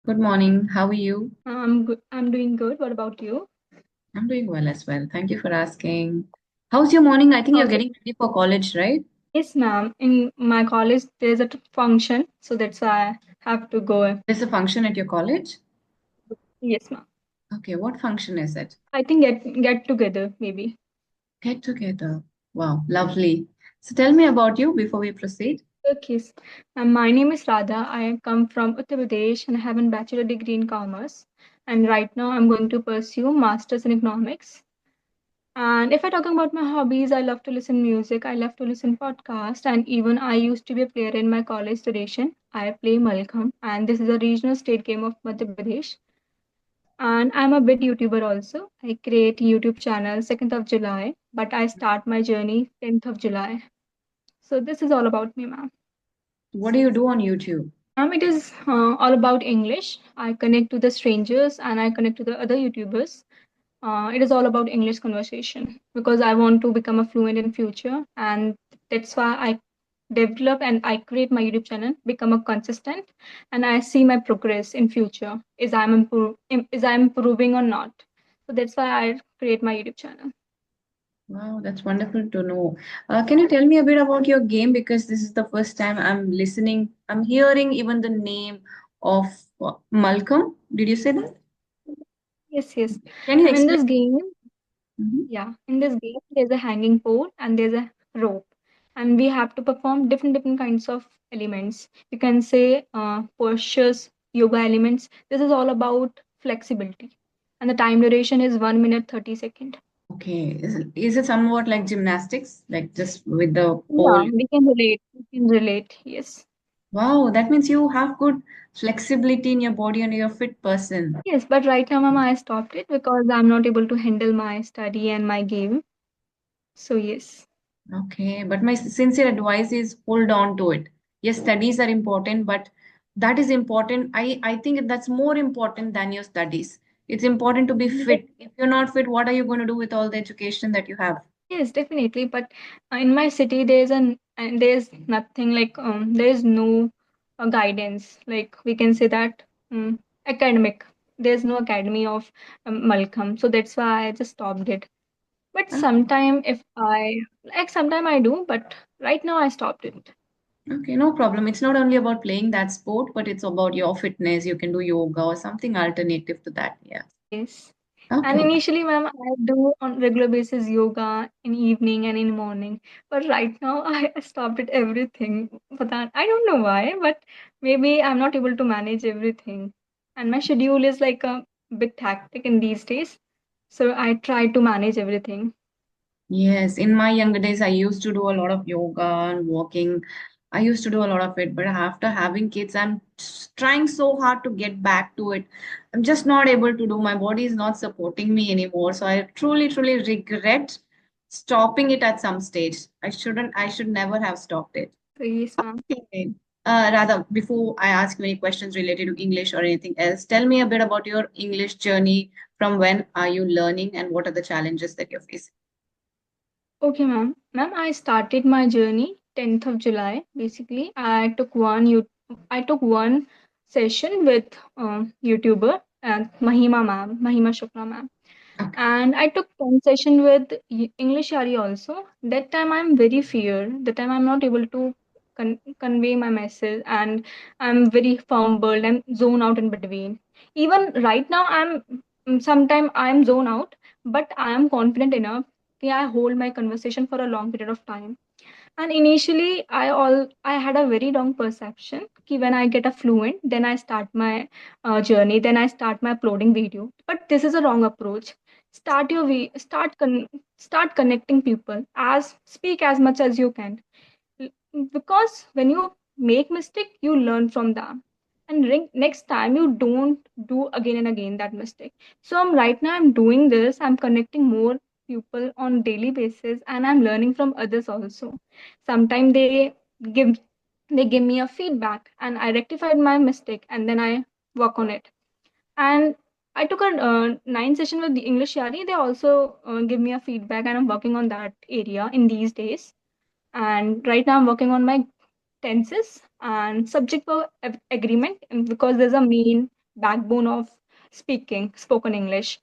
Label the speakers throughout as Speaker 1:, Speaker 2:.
Speaker 1: Good morning. How are you?
Speaker 2: I'm good. I'm doing good. What about you?
Speaker 1: I'm doing well as well. Thank you for asking. How's your morning? I think you're
Speaker 2: How's it?
Speaker 1: getting ready for college, right?
Speaker 2: Yes, ma'am. In my college, there's a function, so that's why I have to go.
Speaker 1: There's a function at your college?
Speaker 2: Yes, ma'am.
Speaker 1: Okay, what function is it?
Speaker 2: I think get together maybe.
Speaker 1: Get together. Wow, lovely. So tell me about you before we proceed.
Speaker 2: Okay. My name is Radha. I come from Uttar Pradesh and I have a bachelor degree in commerce. And right now, I'm going to pursue masters in economics. And if I talk about my hobbies, I love to listen music. I love to listen podcast, and even I used to be a player in my college tradition. I play Malkham, and this is a regional state game of Madhya Pradesh. And I'm a bit YouTuber also. I create YouTube channel 2nd of July, but I start my journey 10th of July. So this is all about me, ma'am.
Speaker 1: What do you do on YouTube?
Speaker 2: Ma'am, it is all about English. I connect to the strangers and I connect to the other YouTubers. It is all about English conversation because I want to become a fluent in future, and that's why I develop and I create my YouTube channel, become a consistent, and I see my progress in future. Is I'm improving or not? So that's why I create my YouTube channel.
Speaker 1: Wow, that's wonderful to know. Can you tell me a bit about your game? Because this is the first time I'm listening, I'm hearing even the name of Malcolm. Did you say that?
Speaker 2: Yes, yes.
Speaker 1: Can you
Speaker 2: And in
Speaker 1: explain?
Speaker 2: this game,
Speaker 1: Mhm.
Speaker 2: yeah, in this game, there's a hanging pole and there's a rope, and we have to perform different kinds of elements. You can say postures, yoga elements. This is all about flexibility, and the time duration is 1 minute 30 seconds.
Speaker 1: Okay. Is it somewhat like gymnastics, like just with the pole?
Speaker 2: Yeah, we can relate. We can relate. Yes,
Speaker 1: Wow, that means you have good flexibility in your body and you're a fit person.
Speaker 2: yes. But right now, Mama, I stopped it because I'm not able to handle my study and my game. So yes.
Speaker 1: Okay, but my sincere advice is hold on to it. Yes, studies are important, but that is important. I think that's more important than your studies. It's important to be fit. If you're not fit, what are you going to do with all the education that you have?
Speaker 2: Yes, definitely. But in my city, there's nothing like there is no guidance. Like we can say that academic. There's no academy of Malcolm, so that's why I just stopped it. But sometime if I like, sometime I do, but right now I stopped it.
Speaker 1: Okay, no problem. It's not only about playing that sport, but it's about your fitness. You can do yoga or something alternative to that. Yeah.
Speaker 2: Yes. And
Speaker 1: Okay.
Speaker 2: initially, ma'am, I do on regular basis yoga in evening and in morning. But right now, I stopped at everything. But that I don't know why, but maybe I'm not able to manage everything. And my schedule is like a bit hectic in these days. So I try to manage everything.
Speaker 1: Yes, in my younger days, I used to do a lot of yoga and walking. I used to do a lot of it, but after having kids, I'm trying so hard to get back to it. I'm just not able to do. My body is not supporting me anymore. So I truly regret stopping it at some stage. I should never have stopped it.
Speaker 2: So yes, ma'am.
Speaker 1: Okay. Rather, before I ask you any questions related to English or anything else, tell me a bit about your English journey. From when are you learning and what are the challenges that you're facing?
Speaker 2: Okay, ma'am. Ma'am, I started my journey 10th of July. Basically, I took one session with YouTuber and Mahima Shukla ma'am.
Speaker 1: Okay.
Speaker 2: And I took 10 session with English Yari also. That time I'm very fear. That time I'm not able to convey my message, and I'm very fumbled and zone out in between. Even right now sometime I'm zone out, but I am confident enough. Yeah, I hold my conversation for a long period of time. And initially, I had a very wrong perception. Ki when I get a fluent, then I start my journey, then I start my uploading video. But this is a wrong approach. Start connecting people. As speak as much as you can, because when you make mistake, you learn from them, and next time you don't do again and again that mistake. So right now I'm doing this. I'm connecting more people on daily basis, and I'm learning from others also. Sometimes give they give me a feedback, and I rectified my mistake, and then I work on it. And I took a 9 session with the English Yari. They also give me a feedback, and I'm working on that area in these days. And right now I'm working on my tenses and subject verb agreement, and because there's a main backbone of speaking spoken English.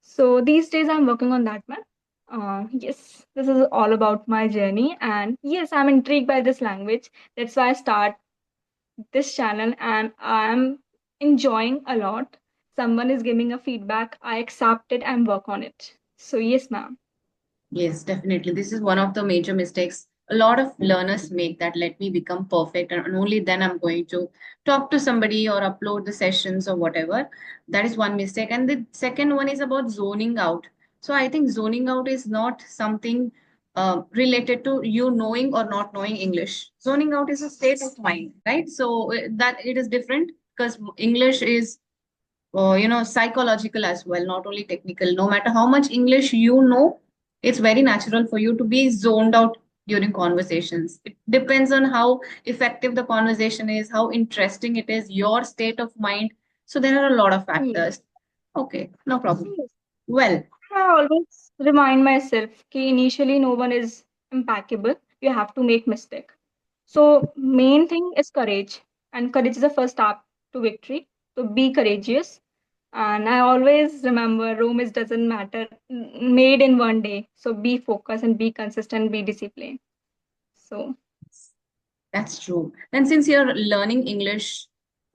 Speaker 2: So these days I'm working on that, man. Yes, this is all about my journey, and yes, I'm intrigued by this language. That's why I start this channel, and I'm enjoying a lot. Someone is giving a feedback, I accept it and work on it. So yes, ma'am.
Speaker 1: Yes, definitely. This is one of the major mistakes a lot of learners make, that let me become perfect and only then I'm going to talk to somebody or upload the sessions or whatever. That is one mistake. And the second one is about zoning out. So I think zoning out is not something related to you knowing or not knowing English. Zoning out is a state of mind, right? So that it is different because English is psychological as well, not only technical. No matter how much English you know, it's very natural for you to be zoned out during conversations. It depends on how effective the conversation is, how interesting it is, your state of mind. So there are a lot of
Speaker 2: Yes.
Speaker 1: factors. Okay, no problem.
Speaker 2: Yes.
Speaker 1: Well,
Speaker 2: I always remind myself that initially no one is impeccable. You have to make mistake. So main thing is courage, and courage is the first step to victory. So be courageous. And I always remember Rome is doesn't matter made in one day. So be focused and be consistent, be disciplined. So
Speaker 1: that's true. And since you're learning English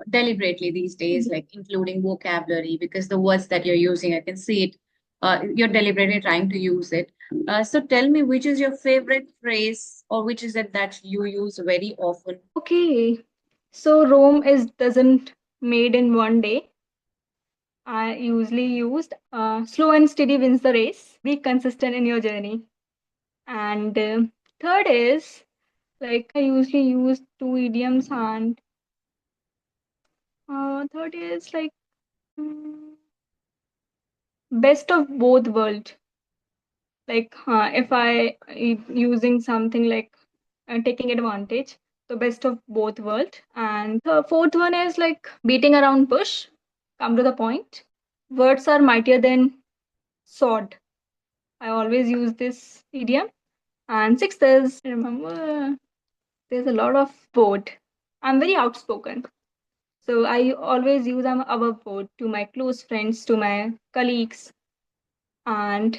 Speaker 1: deliberately these days, like including vocabulary, because the words that you're using, I can see it, you're deliberately trying to use it. So tell me, which is your favorite phrase, or which is it that you use very often?
Speaker 2: okay. So Rome is doesn't made in one day. I usually used slow and steady wins the race. Be consistent in your journey. And third is like I usually use two idioms, and third is like best of both world. Like if using something like taking advantage, so best of both world. And the fourth one is like beating around bush, come to the point. Words are mightier than sword. I always use this idiom. And sixth is remember there's a lot of board. I'm very outspoken. So I always use I'm above board to my close friends, to my colleagues, and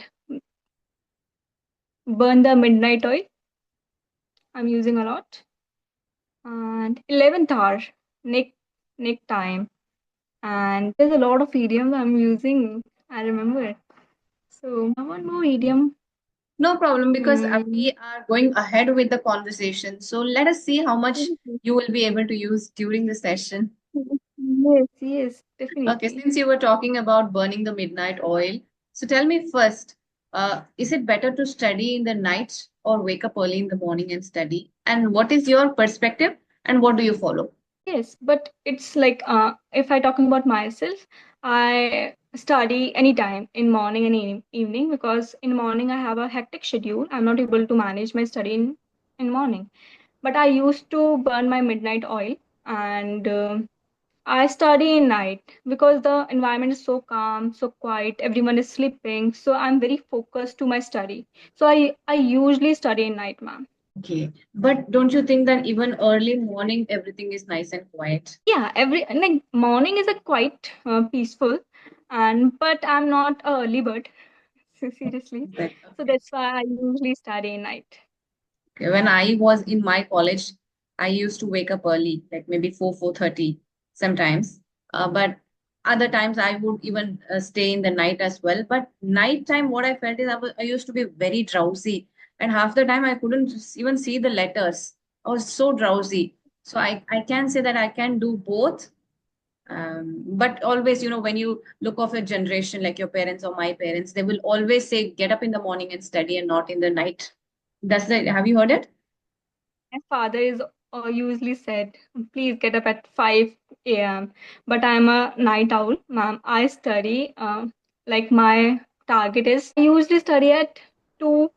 Speaker 2: burn the midnight oil. I'm using a lot. And 11th hour, nick nick time. And there's a lot of idioms I'm using. I remember. So one more idiom.
Speaker 1: No problem, because
Speaker 2: Mm.
Speaker 1: we are going ahead with the conversation. So let us see how much you will be able to use during the session.
Speaker 2: Yes, yes,
Speaker 1: Okay,
Speaker 2: definitely.
Speaker 1: since you were talking about burning the midnight oil, so tell me first, is it better to study in the night or wake up early in the morning and study? And what is your perspective and what do you follow?
Speaker 2: Yes, but it's like if I talking about myself, I study anytime in morning and evening, because in morning I have a hectic schedule. I'm not able to manage my study in morning. But I used to burn my midnight oil, and I study in night because the environment is so calm, so quiet. Everyone is sleeping, so I'm very focused to my study. So I usually study in night, ma'am.
Speaker 1: Okay, but don't you think that even early morning everything is nice and quiet?
Speaker 2: Yeah, every like morning is a quite peaceful, and but I'm not a early bird. So seriously,
Speaker 1: But
Speaker 2: so
Speaker 1: okay.
Speaker 2: that's why I usually study in night.
Speaker 1: Okay, when I was in my college, I used to wake up early, like maybe 4:30 sometimes. But other times I would even stay in the night as well. But nighttime, what I felt is I used to be very drowsy. And half the time I couldn't even see the letters. I was so drowsy. So I can say that I can do both. But always, when you look of a generation like your parents or my parents, they will always say, get up in the morning and study and not in the night. Have you heard it?
Speaker 2: My father is usually said, please get up at 5 a.m. But I'm a night owl, ma'am. I study, like my target is, I usually study at 2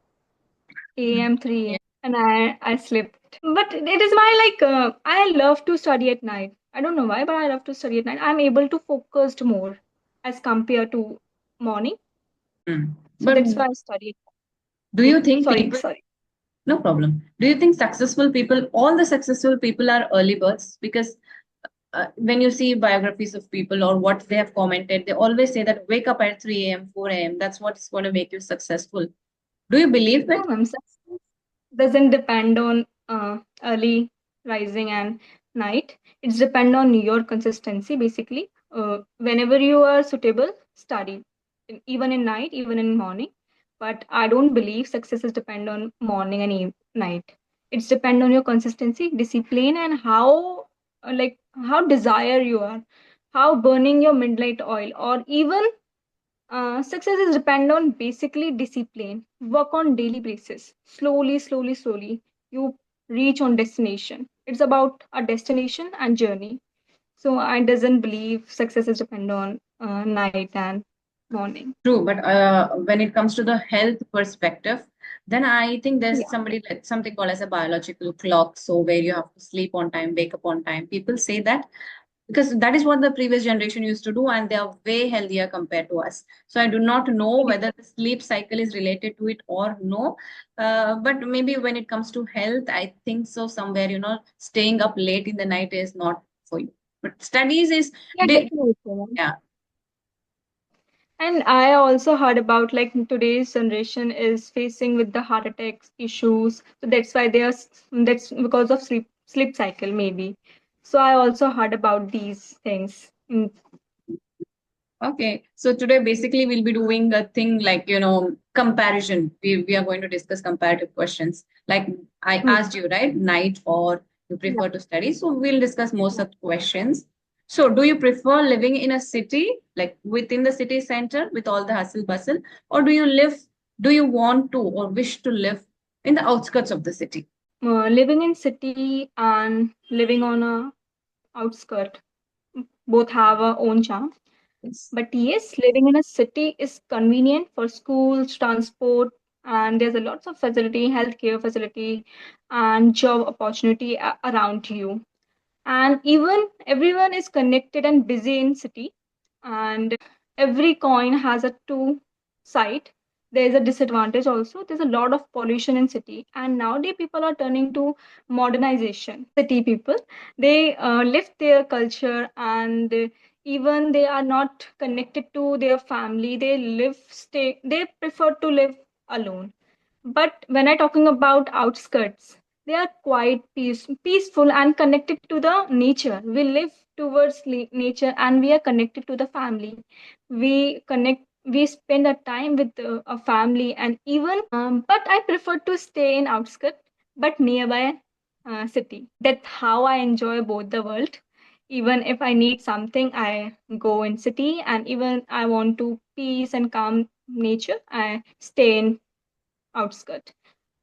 Speaker 2: a.m., 3 a.m., and I sleep. But it is my like, I love to study at night. I don't know why, but I love to study at night. I'm able to focus more as compared to morning.
Speaker 1: Mm.
Speaker 2: So
Speaker 1: But
Speaker 2: that's why I study.
Speaker 1: do you think
Speaker 2: Sorry,
Speaker 1: people,
Speaker 2: sorry.
Speaker 1: no problem. Do you think successful people, all the successful people are early birds? Because when you see biographies of people or what they have commented, they always say that wake up at 3 a.m., 4 a.m. That's what's going to make you successful. Do you believe
Speaker 2: No,
Speaker 1: it?
Speaker 2: ma'am. Success doesn't depend on early rising and night. It's depend on your consistency, basically. Whenever you are suitable, study, even in night, even in morning. But I don't believe success is depend on morning and night. It's depend on your consistency, discipline, and how how desire you are, how burning your midnight oil, or even success is depend on basically discipline. Work on daily basis. Slowly, you reach on destination. It's about a destination and journey. So I doesn't believe success is depend on night and morning.
Speaker 1: True, but when it comes to the health perspective, then I think there's
Speaker 2: Yeah.
Speaker 1: somebody like something called as a biological clock. So where you have to sleep on time, wake up on time. People say that because that is what the previous generation used to do, and they are way healthier compared to us. So I do not know whether the sleep cycle is related to it or no. But maybe when it comes to health, I think so. Somewhere, staying up late in the night is not for you. But studies is,
Speaker 2: Yeah, definitely. Ma'am.
Speaker 1: yeah.
Speaker 2: And I also heard about like today's generation is facing with the heart attacks issues. So that's why they are that's because of sleep cycle maybe. So I also heard about these things.
Speaker 1: Okay, so today basically we'll be doing a thing like, comparison. We are going to discuss comparative questions. Like I asked you, right? Night or you
Speaker 2: Yeah.
Speaker 1: prefer to study. So we'll discuss more such questions. So do you prefer living in a city, like within the city center with all the hustle bustle, or do you want to or wish to live in the outskirts of the city?
Speaker 2: Living in city and living on a outskirt both have a own charm.
Speaker 1: Yes.
Speaker 2: But yes, living in a city is convenient for schools, transport, and there's a lots of facility, healthcare facility, and job opportunity around you. And even everyone is connected and busy in city, and every coin has a two side. There is a disadvantage also. There's a lot of pollution in city, and nowadays people are turning to modernization. City people, they live their culture, and even they are not connected to their family. They they prefer to live alone. But when I talking about outskirts, they are quite peaceful and connected to the nature. We live towards nature and we are connected to the family. We spend a time with a family and even. But I prefer to stay in outskirts, but nearby city. That's how I enjoy both the world. Even if I need something, I go in city, and even I want to peace and calm nature, I stay in outskirt.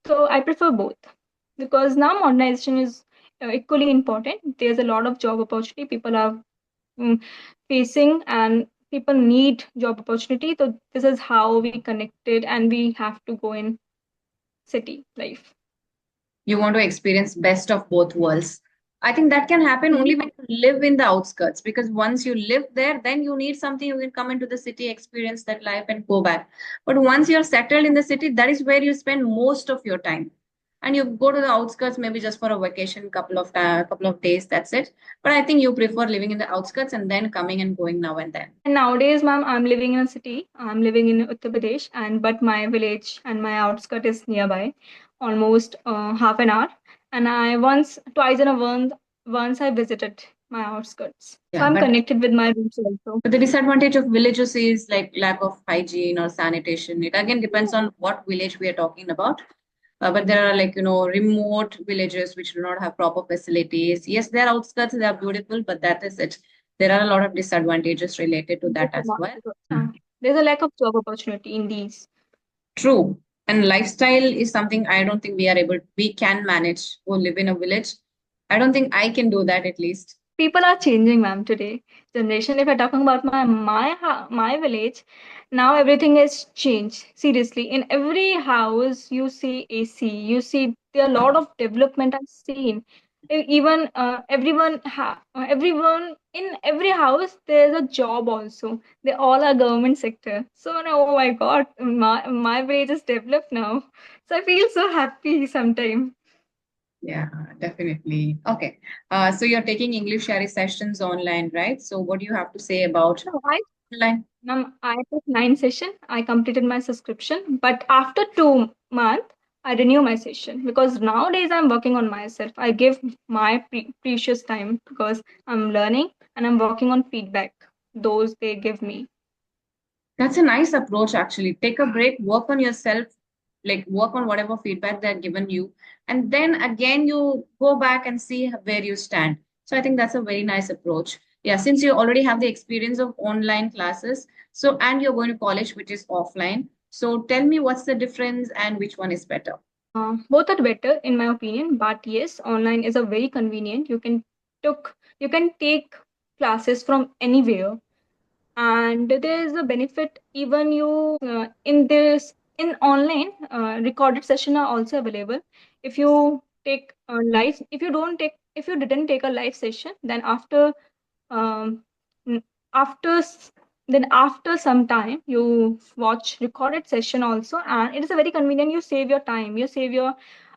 Speaker 2: So I prefer both because now modernization is equally important. There's a lot of job opportunity people are mm, facing, and people need job opportunity. So this is how we connected, and we have to go in city life.
Speaker 1: You want to experience best of both worlds. I think that can happen only
Speaker 2: Yeah.
Speaker 1: when you live in the outskirts, because once you live there, then you need something, you can come into the city, experience that life and go back. But once you're settled in the city, that is where you spend most of your time. And you go to the outskirts maybe just for a vacation, couple of days, that's it. But I think you prefer living in the outskirts and then coming and going now and then.
Speaker 2: And nowadays, ma'am, I'm living in a city. I'm living in Uttar Pradesh, and but my village and my outskirt is nearby, almost half an hour. And I twice in a month, once I visited my outskirts. So
Speaker 1: Yeah,
Speaker 2: I'm
Speaker 1: but
Speaker 2: connected with my roots also.
Speaker 1: the disadvantage of villages is like lack of hygiene or sanitation. It again depends on what village we are talking about. But there are like, remote villages which do not have proper facilities. Yes, they're outskirts, they are beautiful, but that is it. There are a lot of disadvantages related to that as well. Hmm.
Speaker 2: There's a lack of job opportunity in these.
Speaker 1: True. And lifestyle is something I don't think we can manage who live in a village. I don't think I can do that at least.
Speaker 2: People are changing, ma'am, today generation. If I'm talking about my village, now everything has changed. Seriously, in every house you see AC, you see there are a lot of development I've seen. Even everyone in every house there's a job also. They all are government sector. So now, oh my god, my village is developed now. So I feel so happy sometimes.
Speaker 1: Yeah, definitely. Okay. So you're taking English Shari sessions online, right? So what do you have to say about
Speaker 2: No, I
Speaker 1: online?
Speaker 2: I took 9 session. I completed my subscription, but after 2 months, I renew my session because nowadays I'm working on myself. I give my precious time because I'm learning and I'm working on feedback. Those they give me.
Speaker 1: That's a nice approach, actually. Take a break, work on yourself, like work on whatever feedback they're given you, and then again you go back and see where you stand. So I think that's a very nice approach. Yeah, since you already have the experience of online classes, so and you're going to college, which is offline. So tell me what's the difference and which one is better.
Speaker 2: Both are better in my opinion, but yes, online is a very convenient. You can take classes from anywhere, and there is a benefit even you in this in online recorded session are also available. If you take a live if you didn't take a live session, then um, n- after s- after some time you watch recorded session also, and it is a very convenient. You save your time, you save your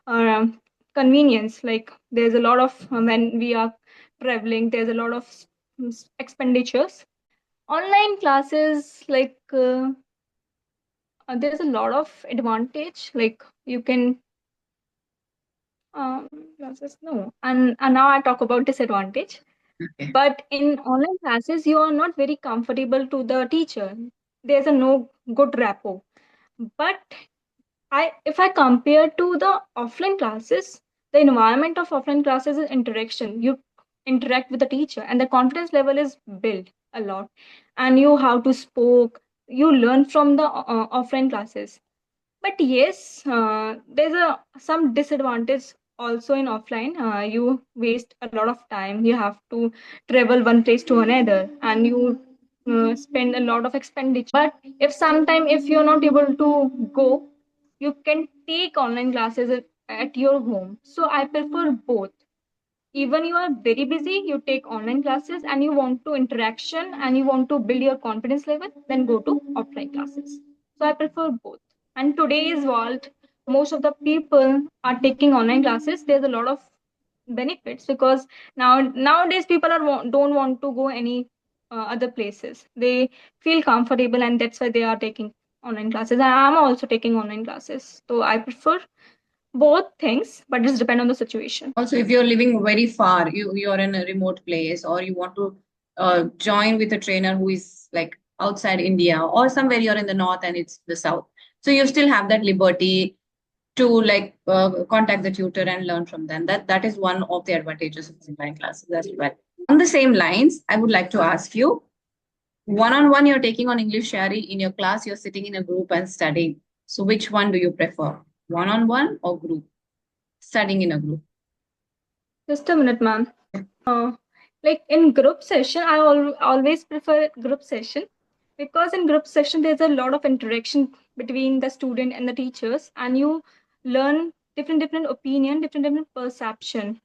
Speaker 2: um, convenience. Like there's a lot of when we are traveling, there's a lot of expenditures. Online classes, there's a lot of advantage. Like you can um, classes no, and now I talk about disadvantage.
Speaker 1: Okay.
Speaker 2: But in online classes, you are not very comfortable to the teacher. There's a no good rapport. But if I compare to the offline classes, the environment of offline classes is interaction. You interact with the teacher, and the confidence level is built a lot. And you how to spoke, you learn from the offline classes. But yes, there's a some disadvantage also in offline. You waste a lot of time. You have to travel one place to another, and you spend a lot of expenditure. But if sometime if you're not able to go, you can take online classes at your home. So I prefer both. Even you are very busy, you take online classes and you want to interaction and you want to build your confidence level, then go to offline classes. So I prefer both. And today's world, most of the people are taking online classes. There's a lot of benefits because nowadays people don't want to go any other places. They feel comfortable and that's why they are taking online classes. And I'm also taking online classes. So I prefer both things, but it depends on the situation.
Speaker 1: Also, if you're living very far, you're in a remote place, or you want to join with a trainer who is like outside India, or somewhere you're in the north and it's the south. So you still have that liberty to like contact the tutor and learn from them. That is one of the advantages of online classes as well. On the same lines, I would like to ask you, one-on-one you're taking on English Shari, in your class you're sitting in a group and studying. So which one do you prefer? One-on-one or group? Studying in a group.
Speaker 2: Just a minute, ma'am. Uh, like in group session, always prefer group session because in group session there's a lot of interaction between the student and the teachers, and you learn different opinion, different perception.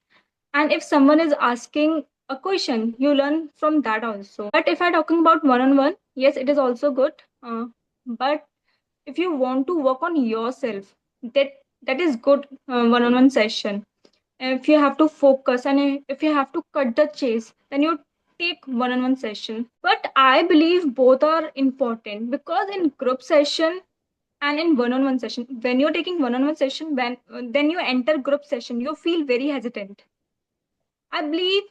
Speaker 2: And if someone is asking a question, you learn from that also. But if I'm talking about one-on-one, yes, it is also good. But if you want to work on yourself, that is good one-on-one session. If you have to focus and if you have to cut the chase, then you take one-on-one session. But I believe both are important because in group session and in one-on-one session, when you're taking one-on-one session, when then you enter group session, you feel very hesitant. I believe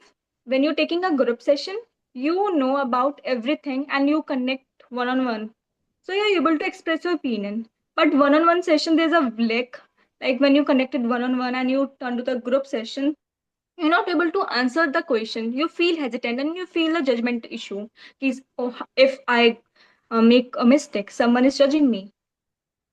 Speaker 2: when you're taking a group session, you know about everything and you connect one-on-one, so you're able to express your opinion. But one-on-one session, there's a lack. Like when you connected one-on-one and you turn to the group session, you're not able to answer the question. You feel hesitant and you feel a judgment issue. Is, oh, if I make a mistake, someone is judging me.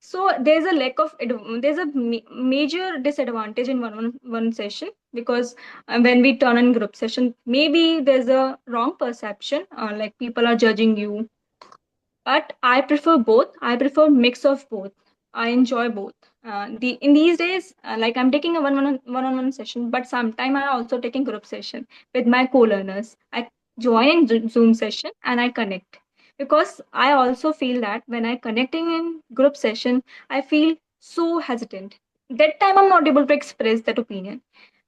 Speaker 2: So there's a lack of there's a major disadvantage in one session because when we turn in group session, maybe there's a wrong perception, like people are judging you. But I prefer both. I prefer mix of both. I enjoy both. The in these days, like I'm taking a one-on-one session, but sometime I also taking group session with my co-learners. I join in Zoom session and I connect because I also feel that when I connecting in group session, I feel so hesitant. That time I'm not able to express that opinion.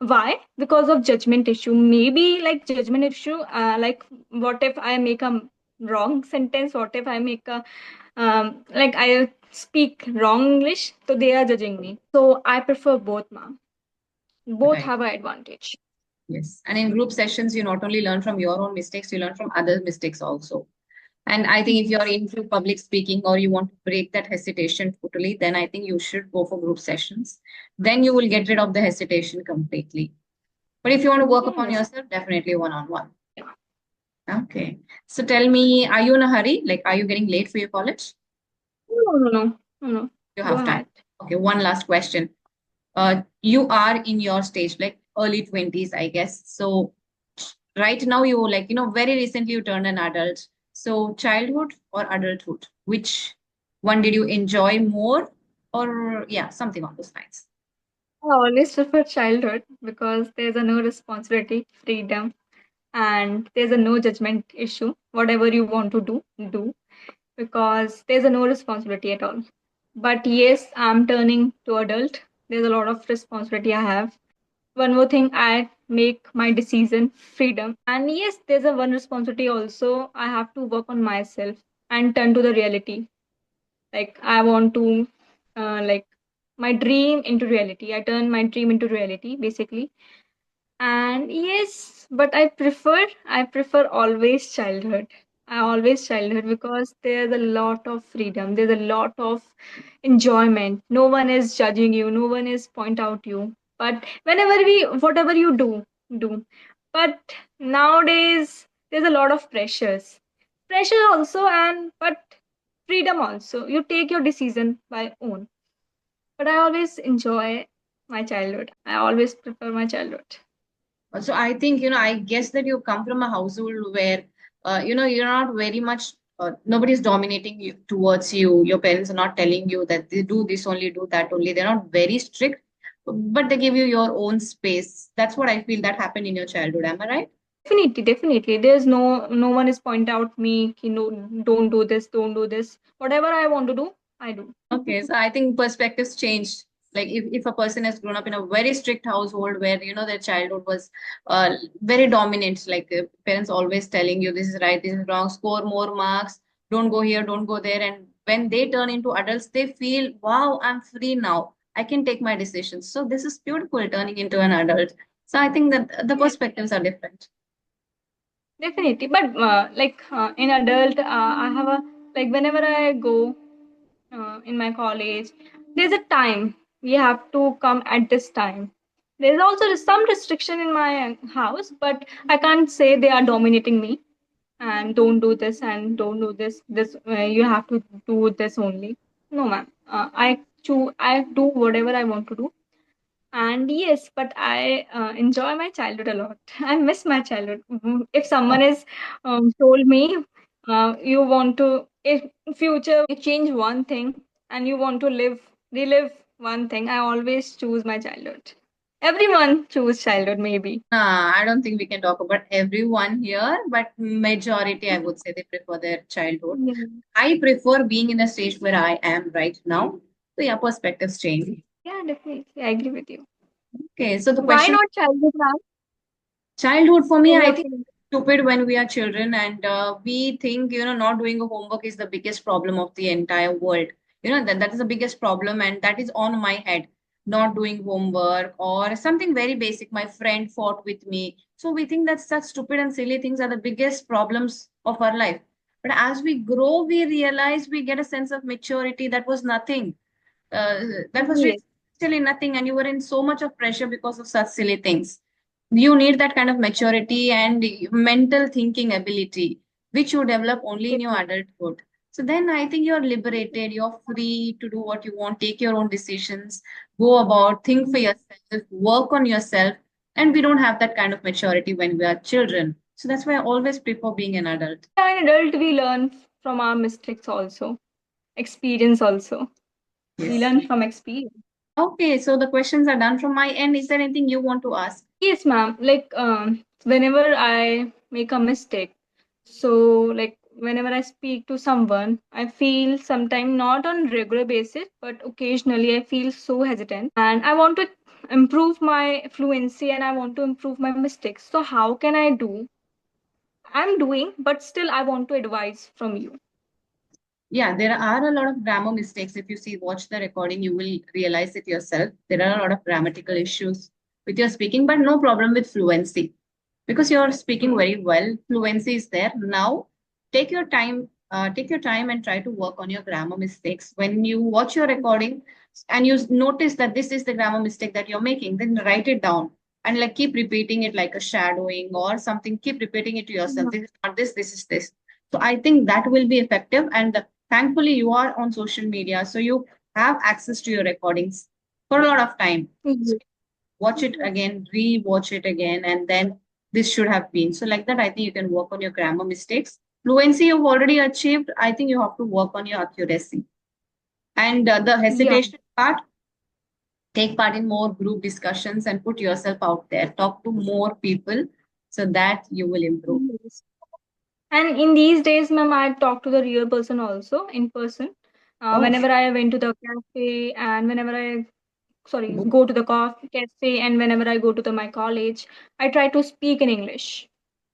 Speaker 2: Why? Because of judgment issue. Maybe like judgment issue. Like what if I make a wrong sentence? What if I make a like I speak wrong English? So they are judging me. So I prefer both, ma'am. Both
Speaker 1: Right.
Speaker 2: have an advantage.
Speaker 1: Yes. And in group sessions, you not only learn from your own mistakes, you learn from other mistakes also. And I think if you're
Speaker 2: Yes.
Speaker 1: into public speaking or you want to break that hesitation totally, then I think you should go for group sessions. Then you will get rid of the hesitation completely. But if you want to work upon
Speaker 2: Yes.
Speaker 1: yourself, definitely one on one.
Speaker 2: Yeah.
Speaker 1: Okay. So tell me, are you in a hurry? Like, are you getting late for your college?
Speaker 2: No, no, no, no, no.
Speaker 1: You
Speaker 2: Go
Speaker 1: have time.
Speaker 2: ahead.
Speaker 1: Okay. One last question. You are in your stage, like early 20s, I guess. So right now you like, very recently you turned an adult. So childhood or adulthood, which one did you enjoy more? Or yeah, something on those lines.
Speaker 2: I always prefer childhood because there's a no responsibility, freedom, and there's a no judgment issue. Whatever you want to do, do because there's a no responsibility at all. But yes, I'm turning to adult. There's a lot of responsibility I have. One more thing, I make my decision freedom. And yes, there's a one responsibility also. I have to work on myself and turn to the reality. Like I want to like my dream into reality. I turn my dream into reality basically. And yes, but I prefer always childhood. I always childhood because there's a lot of freedom. There's a lot of enjoyment. No one is judging you. No one is point out you. But whatever you do, do. But nowadays there's a lot of pressure also, and but freedom also. You take your decision by own. But I always enjoy my childhood. I always prefer my childhood.
Speaker 1: So I think, I guess that you come from a household where, you're not very much, nobody's dominating you towards you. Your parents are not telling you that they do this only, do that only. They're not very strict, but they give you your own space. That's what I feel that happened in your childhood. Am I right?
Speaker 2: Definitely, definitely. There's no one is point out me, don't do this, don't do this. Whatever I want to do, I do.
Speaker 1: Okay, so I think perspectives changed. Like if a person has grown up in a very strict household where their childhood was very dominant, like parents always telling you this is right, this is wrong, score more marks, don't go here, don't go there, and when they turn into adults, they feel, wow, I'm free now. I can take my decisions. So this is beautiful turning into an adult. So I think that the
Speaker 2: Yes,
Speaker 1: perspectives are different.
Speaker 2: definitely. But like in adult, I have a like whenever I go in my college, there's a time we have to come at this time. There's also some restriction in my house, but I can't say they are dominating me and don't do this and don't do this. This you have to do this only. No, ma'am. I do whatever I want to do. And yes, but I enjoy my childhood a lot. I miss my childhood. If someone is told me you want to, if in future you change one thing and you want to relive one thing, I always choose my childhood. Everyone choose childhood, maybe.
Speaker 1: I don't think we can talk about everyone here, but majority, I would say, they prefer their childhood.
Speaker 2: Yeah,
Speaker 1: I prefer being in the stage where I am right now. So yeah, perspectives change.
Speaker 2: yeah, definitely. I agree with you.
Speaker 1: Okay, so the
Speaker 2: Why
Speaker 1: question,
Speaker 2: not childhood, ma'am?
Speaker 1: childhood for me,
Speaker 2: In
Speaker 1: I
Speaker 2: your
Speaker 1: think
Speaker 2: opinion?
Speaker 1: stupid when we are children and we think, not doing a homework is the biggest problem of the entire world. That is the biggest problem and that is on my head. Not doing homework or something very basic. My friend fought with me. So we think that such stupid and silly things are the biggest problems of our life. But as we grow, we realize we get a sense of maturity that was nothing. That was
Speaker 2: Yes,
Speaker 1: really nothing, and you were in so much of pressure because of such silly things. You need that kind of maturity and mental thinking ability, which you develop only in your
Speaker 2: definitely.
Speaker 1: adulthood. So then I think you're liberated, you're free to do what you want, take your own decisions, go about, think for yourself, work on yourself. And we don't have that kind of maturity when we are children. So that's why I always prefer being an adult.
Speaker 2: Yeah, in adult we learn from our mistakes also, experience also. We
Speaker 1: Yes.
Speaker 2: learn from experience.
Speaker 1: Okay, so the questions are done from my end. Is there anything you want to ask?
Speaker 2: Yes, ma'am. Like whenever I make a mistake, so like whenever I speak to someone, I feel sometime not on regular basis, but occasionally I feel so hesitant, and I want to. improve my fluency and I want to improve my mistakes. So how can I do? I'm doing, but still I want to advise from you.
Speaker 1: Yeah, there are a lot of grammar mistakes. If you see, watch the recording, you will realize it yourself. There are a lot of grammatical issues with your speaking, but no problem with fluency because you're speaking
Speaker 2: Hmm.
Speaker 1: very well. Fluency is there. Now, take your time and try to work on your grammar mistakes. When you watch your recording and you notice that this is the grammar mistake that you're making, then write it down and like keep repeating it like a shadowing or something. Keep repeating it to yourself.
Speaker 2: Yeah.
Speaker 1: This is not this, this is this. So I think that will be effective. And thankfully, you are on social media, so you have access to your recordings for a lot of time. So
Speaker 2: Yes.
Speaker 1: watch it again, re-watch it again, and then this should have been. So like that, I think you can work on your grammar mistakes. Fluency you've already achieved. I think you have to work on your accuracy. And the
Speaker 2: Yeah.
Speaker 1: hesitation part, take part in more group discussions and put yourself out there. Talk to more people so that you will improve.
Speaker 2: Yes. And in these days, ma'am, I talk to the real person also in person.
Speaker 1: Oh,
Speaker 2: Whenever I went to the cafe and whenever I, sorry,
Speaker 1: good.
Speaker 2: go to the coffee cafe and whenever I go to my college, I try to speak in English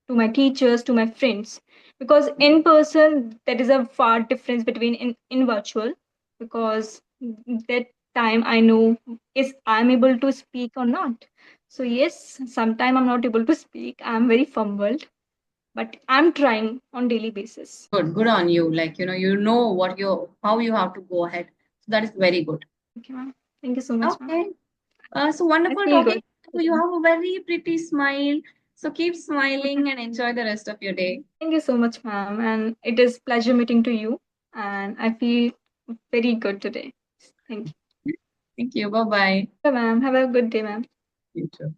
Speaker 2: to my teachers, to my friends. Because in person, there is a far difference between in virtual. Because that time I know is I'm able to speak or not. So yes, sometime I'm not able to speak. I'm very fumbled, but I'm trying on daily basis.
Speaker 1: Good, good on you. Like, you know what you how you have to go ahead. So that is very good.
Speaker 2: Thank you, ma'am. Thank you so much, ma'am.
Speaker 1: Okay. So
Speaker 2: I
Speaker 1: wonderful
Speaker 2: feel
Speaker 1: talking
Speaker 2: good.
Speaker 1: to you. You have a very pretty smile. So keep smiling and enjoy the rest of your day.
Speaker 2: Thank you so much, ma'am. And it is pleasure meeting to you. And I feel very good today. Thank you.
Speaker 1: Thank you. Bye bye.
Speaker 2: Bye, ma'am. Have a good day, ma'am.
Speaker 1: You too.